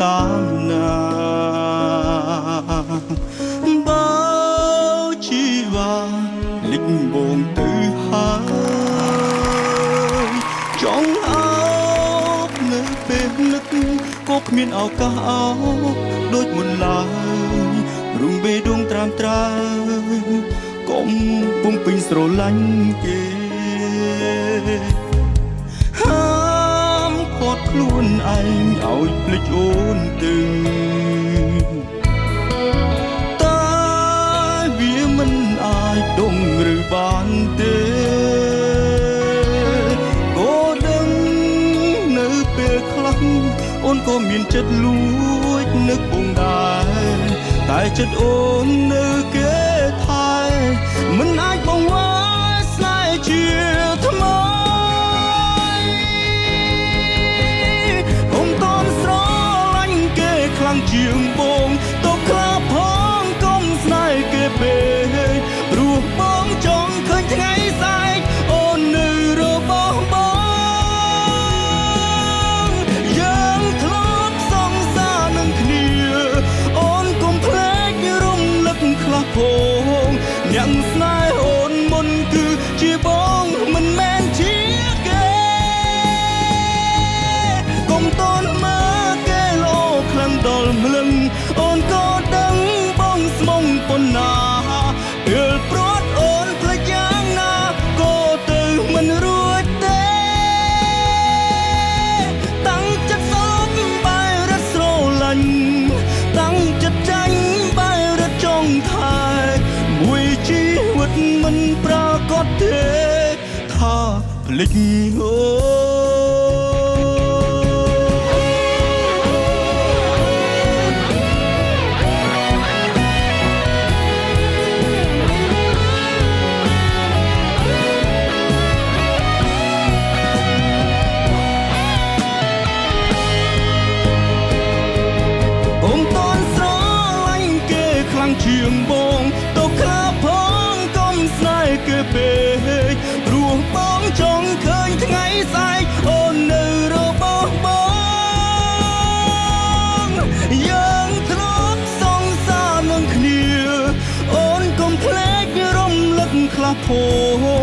តាមណាបើជីវ៉ាលិចបងទៅហើយចង់អោបនៅពេលនឹកក៏គ្មានឱកាសអោបដូចមុនឡើយរុងបេះដូងត្រាំត្រើយកុំពុំពេញស្រឡាញ់គេផាត់ខ្លួនឯងឲ្យភ្លេចអូនទៅតែវាមិនអាចដងឬបានទេក៏ដឹងនៅពេលខ្លះអូនក៏មានចិត្តលួចនឹកបងដែរតែចិត្តអូននៅគេថែមិនអាចបងវាស្នេហ៍ជាថ្មីខ្លាំងជាងបងតបខ្លាផងកុំស្នេហ៍គេពេកព្រោះបងចង់ឃើញថ្ងៃស្អែកអូននៅរបស់បងយើងធ្លាប់សងសានឹងគ្នាអូនកុំភ្លេចរំលឹកខ្លះផងអ្នកស្នេហ៍អូនមុនគឺជាបងមិនមែនជាគេកុំតន់មើដល់ម្លឹងអូនក៏ដឹងបងស្មុំប៉ុណ្ណាពេលព្រាត់អូនផ្លេចយ៉ាងណាក៏ទៅមិនរួចទេតាំងចិត្តសោកបែររត់ស្រឡាញ់តាំងចិត្តចាញ់បែររត់ចង់ថែមួយជីវិតមិនប្រកបទេថាផ្លេចអូជាងបងតបខ្លាផងកុំស្នេហ៍គេពេកព្រោះបងចង់ឃើញថ្ងៃស្អែកអូននៅរបស់បងយើងធ្លាប់សងសានឹងគ្នាអូនកុំភ្លេចរំលឹកខ្លះផ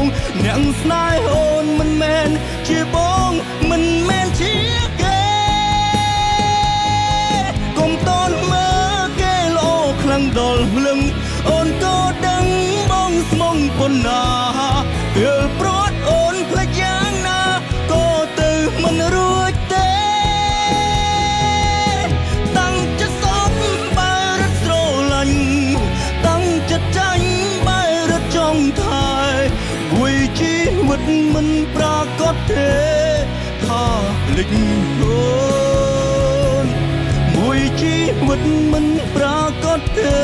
ងអ្នកស្នេហ៍អូនមិនមែនជាបងមិនមែនជាគេកុំតន់មើលគេល្អខ្លាំងដល់ម្លឹងអូនក៏ដឹងបងស្មុំប៉ុណ្ណាពេលព្រាត់អូនផ្លេចយ៉ាងណាក៏ទៅមិនរួចទេតាំងចិត្តសោកបែររត់ស្រឡាញ់តាំងចិត្តចាញ់បែររត់ចង់ថែមួយជីវិតមិនប្រកបទេថាភ្លេចអូនមួយជីវិតមិនប្រកបទេ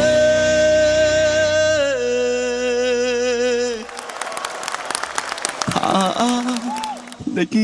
ភ្លេច